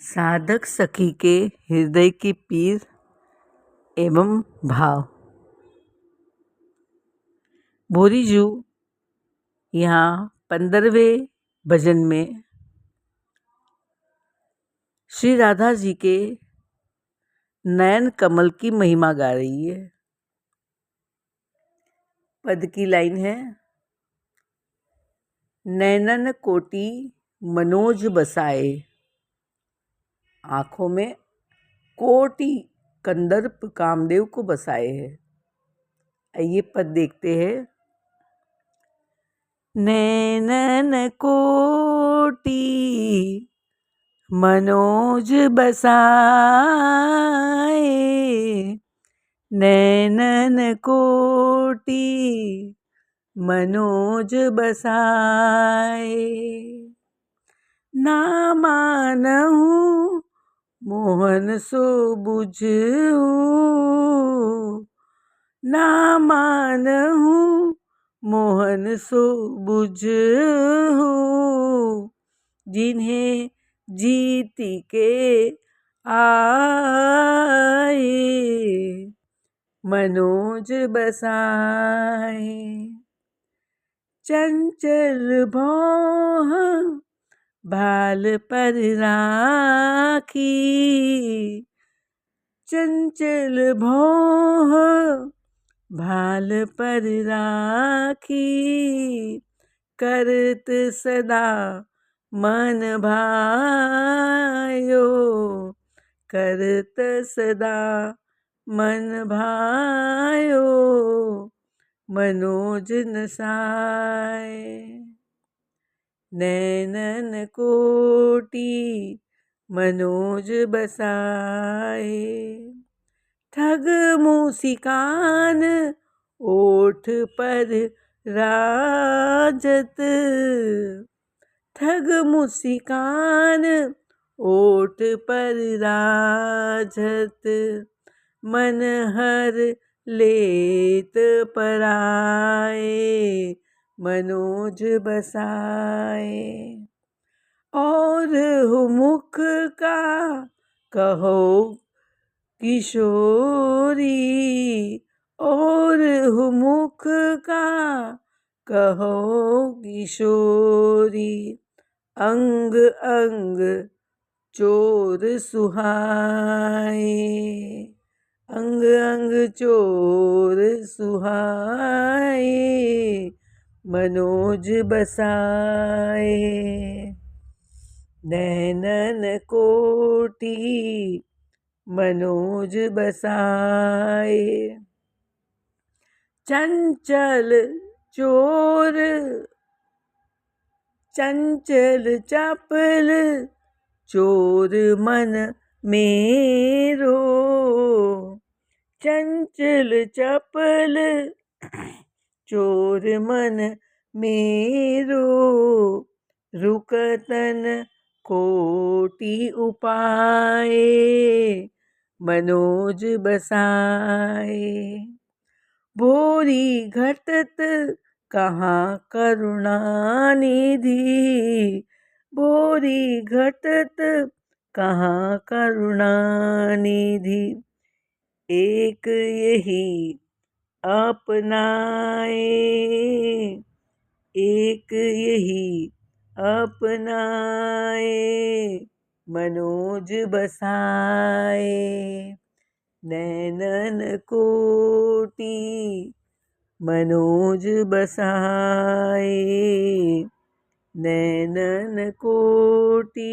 साधक सखी के हृदय की पीर एवं भाव। भोरीजू यहाँ 15वें भजन में श्री राधा जी के नयन कमल की महिमा गा रही है। पद की लाइन है, नैनन कोटि मनोज बसाए, आंखों में कोटि कंदर्प कामदेव को बसाए है। आइए पद देखते हैं। नैनन कोटि मनोज बसाए, नैनन कोटि मनोज बसाए, ना मानहु मोहन सो बुझऊ, ना मानहु मोहन सो बुझऊ, जिन्हें जीति के आए, मनोज बसाए, चंचल भौह भाल पर राखी, चंचल भौह भाल पर राखी, करत सदा मन भायो, करत सदा मन भायो, मनोज नसाए, नैनन कोटि मनोज बसाए, ठग मूसिकान ओठ पर राजत, ठग मूसिकान ओठ पर राजत, मन हर लेत पराए, मनोज बसाए, और हो मुख का कहो किशोरी, और हो मुख का कहो किशोरी, अंग अंग चोर सुहाए, अंग अंग चोर सुहाए, मनोज बसाए, नैनन कोटि मनोज बसाए, चंचल चोर चंचल चपल चोर मन मेरो, चंचल चपल चोर मन मेरो, रुकतन कोटि उपाए, मनोज बसाए, भोरी घटत कहाँ करुणा निधि, भोरी घटत कहाँ करुणा निधि, एक यही अपनाए, एक यही अपनाए, मनोज बसाए, नैनन कोटि मनोज बसाए, नैनन कोटि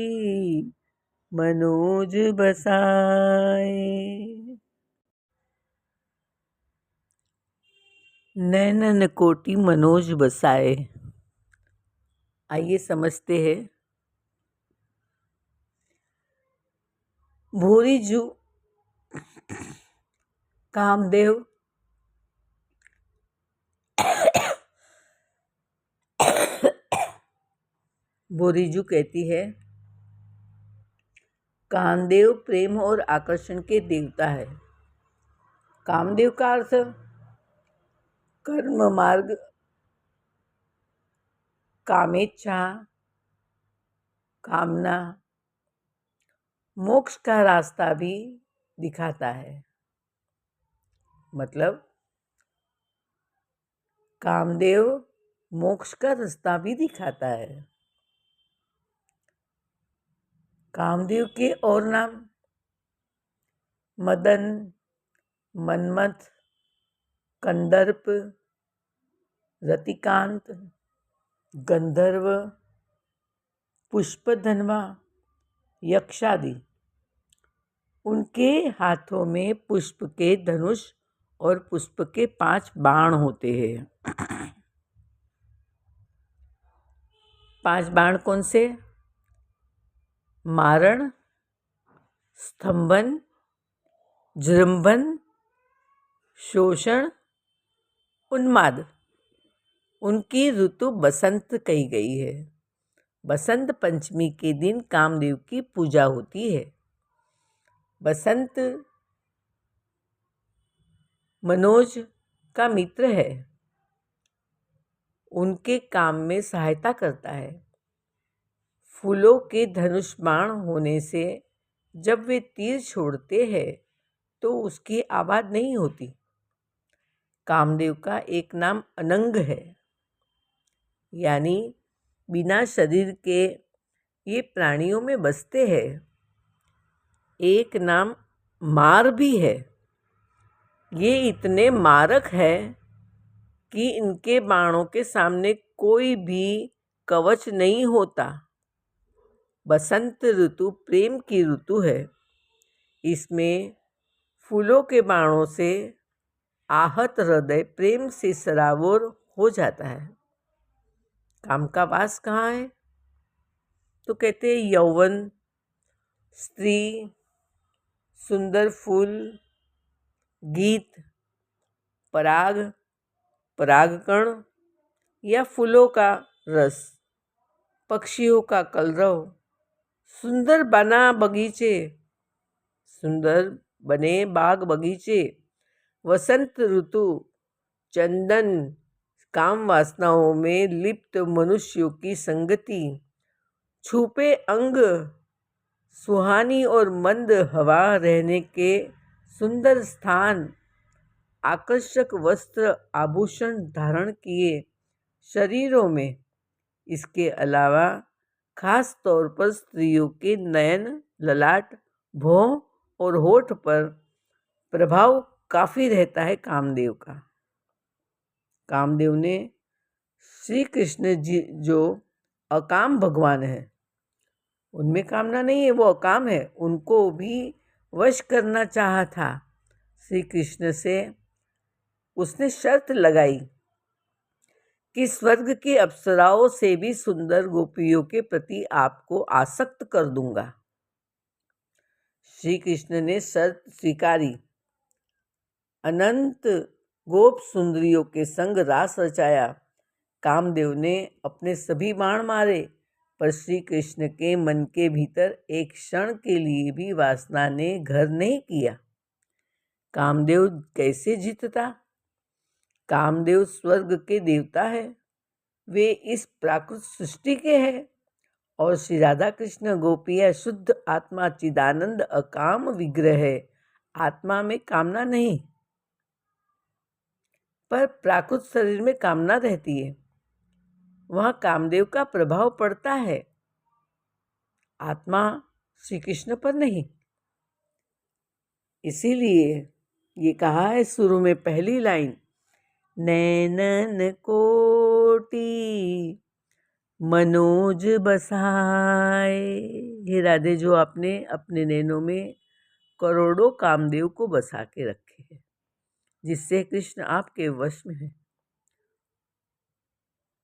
मनोज बसाए। नैनन कोटि मनोज बसाए। आइए समझते हैं। भोरीजू कामदेव भोरीजू कहती है, कामदेव प्रेम और आकर्षण के देवता है। कामदेव का अर्थ कर्म मार्ग, कामेच्छा, कामना मोक्ष का रास्ता भी दिखाता है। मतलब कामदेव मोक्ष का रास्ता भी दिखाता है। कामदेव के और नाम मदन, मन्मथ, कंदर्प, रतिकांत, गंधर्व, पुष्पधन्वा, यक्षादि। उनके हाथों में पुष्प के धनुष और पुष्प के 5 बाण होते हैं। 5 बाण कौन से? मारण, स्तंभन, जृंभन, शोषण, उन्माद। उनकी ऋतु बसंत कही गई है। बसंत पंचमी के दिन कामदेव की पूजा होती है। बसंत मनोज का मित्र है, उनके काम में सहायता करता है। फूलों के धनुष बाण होने से जब वे तीर छोड़ते हैं तो उसकी आवाज़ नहीं होती। कामदेव का एक नाम अनंग है, यानी बिना शरीर के ये प्राणियों में बसते हैं। एक नाम मार भी है। ये इतने मारक है कि इनके बाणों के सामने कोई भी कवच नहीं होता। बसंत ऋतु प्रेम की ऋतु है। इसमें फूलों के बाणों से आहत हृदय प्रेम से सराबोर हो जाता है। काम का वास कहाँ है? तो कहते हैं यौवन, स्त्री, सुंदर फूल, गीत, पराग, परागकण या फूलों का रस, पक्षियों का कलरव, सुंदर बने बाग बगीचे, वसंत ऋतु, चंदन, काम वासनाओं में लिप्त मनुष्यों की संगति, छुपे अंग, सुहानी और मंद हवा रहने के सुंदर स्थान, आकर्षक वस्त्र आभूषण धारण किए शरीरों में। इसके अलावा खास तौर पर स्त्रियों के नयन, ललाट, भौं और होठ पर प्रभाव काफ़ी रहता है कामदेव का। कामदेव ने श्री कृष्ण जी जो अकाम भगवान है, उनमें कामना नहीं है, वो अकाम है, उनको भी वश करना चाहा था। श्री कृष्ण से उसने शर्त लगाई कि स्वर्ग की अप्सराओं से भी सुंदर गोपियों के प्रति आपको आसक्त कर दूंगा। श्री कृष्ण ने शर्त स्वीकारी। अनंत गोप सुंदरियों के संग रास रचाया। कामदेव ने अपने सभी बाण मारे, पर श्री कृष्ण के मन के भीतर एक क्षण के लिए भी वासना ने घर नहीं किया। कामदेव कैसे जीतता? कामदेव स्वर्ग के देवता है, वे इस प्राकृत सृष्टि के हैं, और श्री राधा कृष्ण गोपिया शुद्ध आत्मा चिदानंद अकाम विग्रह है। आत्मा में कामना नहीं, पर प्राकृत शरीर में कामना रहती है। वहाँ कामदेव का प्रभाव पड़ता है, आत्मा श्री कृष्ण पर नहीं। इसीलिए ये कहा है शुरू में पहली लाइन, नैनन कोटि मनोज बसाए। हे राधे, जो आपने अपने नैनों में करोड़ों कामदेव को बसा के रखे हैं, जिससे कृष्ण आपके वश में है।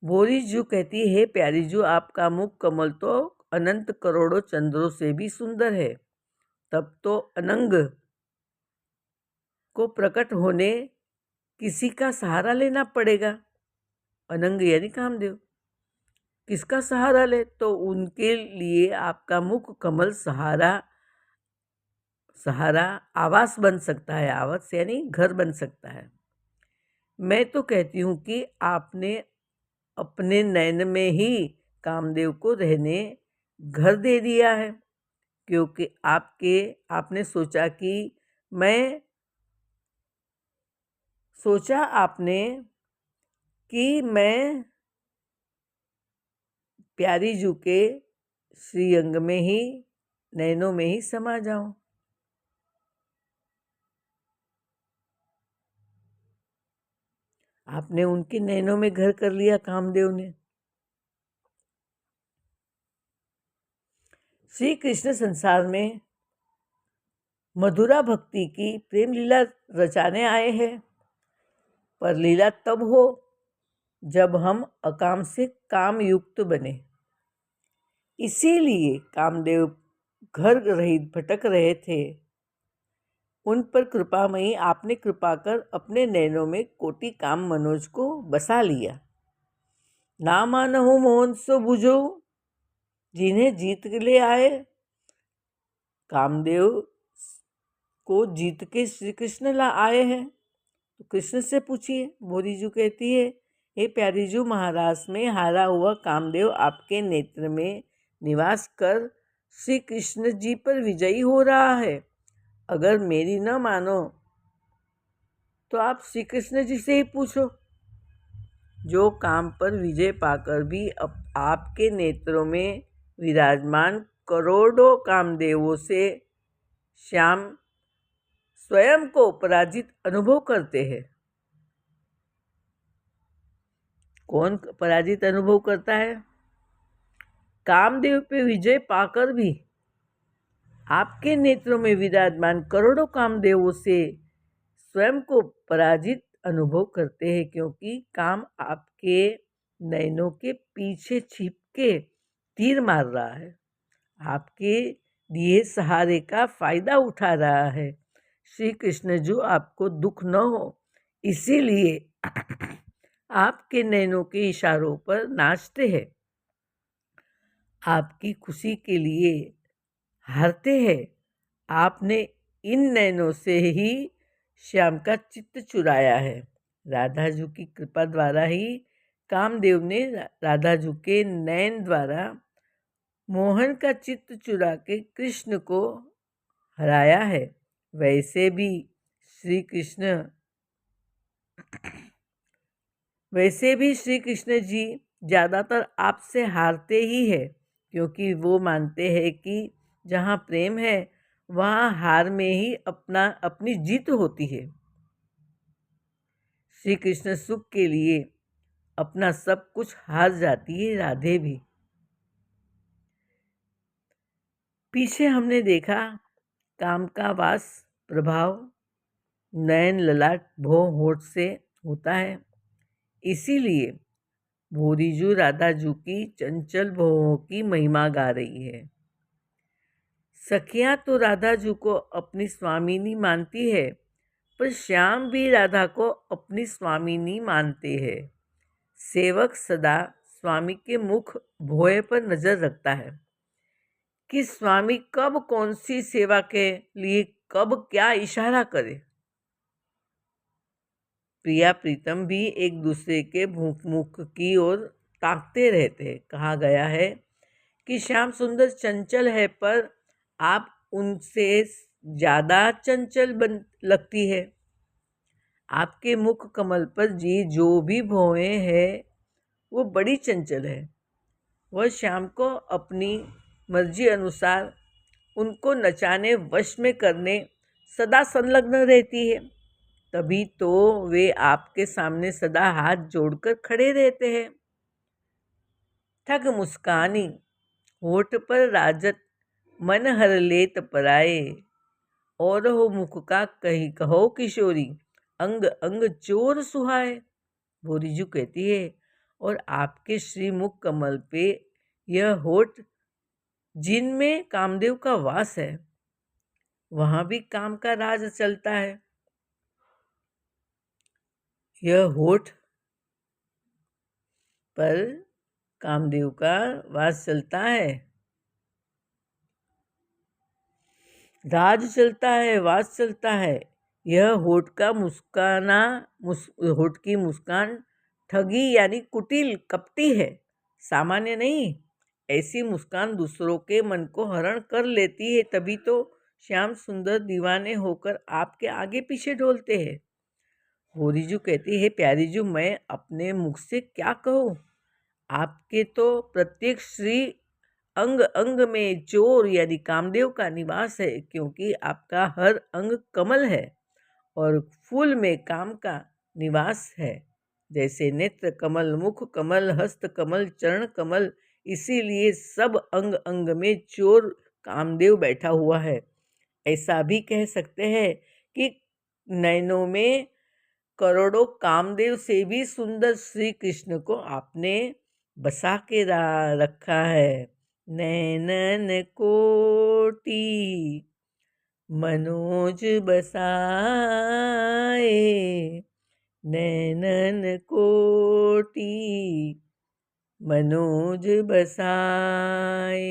भोरी जू कहती है, हे प्यारी जू, आपका मुख कमल तो अनंत करोड़ों चंद्रों से भी सुंदर है। तब तो अनंग को प्रकट होने किसी का सहारा लेना पड़ेगा। अनंग यानी कामदेव। किसका सहारा ले? तो उनके लिए आपका मुख कमल सहारा आवास बन सकता है। आवास यानी घर बन सकता है। मैं तो कहती हूँ कि आपने अपने नयन में ही कामदेव को रहने घर दे दिया है, क्योंकि आपने सोचा आपने कि मैं प्यारी जू के श्रीअंग में ही, नैनों में ही समा जाऊं। आपने उनके नैनों में घर कर लिया कामदेव ने। श्री कृष्ण संसार में मधुरा भक्ति की प्रेम लीला रचाने आए हैं, पर लीला तब हो जब हम अकाम से काम युक्त बने। इसीलिए कामदेव घर रहित भटक रहे थे। उन पर कृपामयी आपने कृपा कर अपने नैनों में कोटि काम मनोज को बसा लिया। ना मानहु मोहन सो बुझो, जिन्हें जीत ले आए। कामदेव को जीत के श्री कृष्ण ला आए हैं, तो कृष्ण से पूछिए। भोरीजू कहती है, हे प्यारीजू, महाराज में हारा हुआ कामदेव आपके नेत्र में निवास कर श्री कृष्ण जी पर विजयी हो रहा है। अगर मेरी न मानो तो आप श्री कृष्ण जी से ही पूछो, जो काम पर विजय पाकर भी आपके नेत्रों में विराजमान करोड़ों कामदेवों से श्याम स्वयं को पराजित अनुभव करते हैं। कौन पराजित अनुभव करता है? कामदेव पे विजय पाकर भी आपके नेत्रों में विराजमान करोड़ों कामदेवों से स्वयं को पराजित अनुभव करते हैं, क्योंकि काम आपके नयनों के पीछे छिप के तीर मार रहा है, आपके दिए सहारे का फायदा उठा रहा है। श्री कृष्ण जो आपको दुख न हो, इसीलिए आपके नैनों के इशारों पर नाचते हैं, आपकी खुशी के लिए हारते हैं। आपने इन नैनों से ही श्याम का चित्त चुराया है। राधा जी की कृपा द्वारा ही कामदेव ने राधा जी के नैन द्वारा मोहन का चित्त चुरा के कृष्ण को हराया है। वैसे भी श्री कृष्ण जी ज़्यादातर आपसे हारते ही है, क्योंकि वो मानते हैं कि जहाँ प्रेम है वहाँ हार में ही अपनी जीत होती है। श्री कृष्ण सुख के लिए अपना सब कुछ हार जाती है, राधे भी। पीछे हमने देखा काम का वास प्रभाव नयन ललाट भों होठ से होता है, इसीलिए भोरीजू राधाजू की चंचल भों की महिमा गा रही है। सखियां तो राधाजू को अपनी स्वामिनी मानती है, पर श्याम भी राधा को अपनी स्वामिनी मानते हैं। सेवक सदा स्वामी के मुख भोए पर नजर रखता है कि स्वामी कब कौन सी सेवा के लिए कब क्या इशारा करे। प्रिया प्रीतम भी एक दूसरे के मुख की ओर ताकते रहते हैं। कहा गया है कि श्याम सुंदर चंचल है, पर आप उनसे ज़्यादा चंचल लगती है। आपके मुख कमल पर जो भी भौएं हैं वो बड़ी चंचल है। वह श्याम को अपनी मर्जी अनुसार उनको नचाने वश में करने सदा संलग्न रहती है। तभी तो वे आपके सामने सदा हाथ जोड़कर खड़े रहते हैं। ठग मुस्कानी होठ पर राजत मन हर लेत पराए, और हो मुख का कहो किशोरी अंग अंग चोर सुहाए। भोरीजू कहती है, और आपके श्रीमुख कमल पे यह होठ जिनमें कामदेव का वास है, वहां भी काम का राज चलता है। यह होठ पर कामदेव का वास चलता है, राज चलता है, वास चलता है। यह होठ की मुस्कान ठगी यानी कुटिल कपटी है, सामान्य नहीं। ऐसी मुस्कान दूसरों के मन को हरण कर लेती है, तभी तो श्याम सुंदर दीवाने होकर आपके आगे पीछे डोलते हैं। होरीजू कहती है, प्यारीजू मैं अपने मुख से क्या कहूँ, आपके तो प्रत्येक श्री अंग अंग में चोर यानी कामदेव का निवास है, क्योंकि आपका हर अंग कमल है और फूल में काम का निवास है। जैसे नेत्र कमल, मुख कमल, हस्त कमल, चरण कमल, इसीलिए सब अंग अंग में चोर कामदेव बैठा हुआ है। ऐसा भी कह सकते हैं कि नैनों में करोड़ों कामदेव से भी सुंदर श्री कृष्ण को आपने बसा के रखा है। नैनन कोटि मनोज बसाए, नैनन कोटि मनोज बसाए।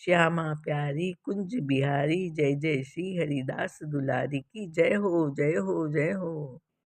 श्यामा प्यारी कुंज बिहारी, जय जय श्री हरिदास दुलारी की जय हो, जय हो, जय हो।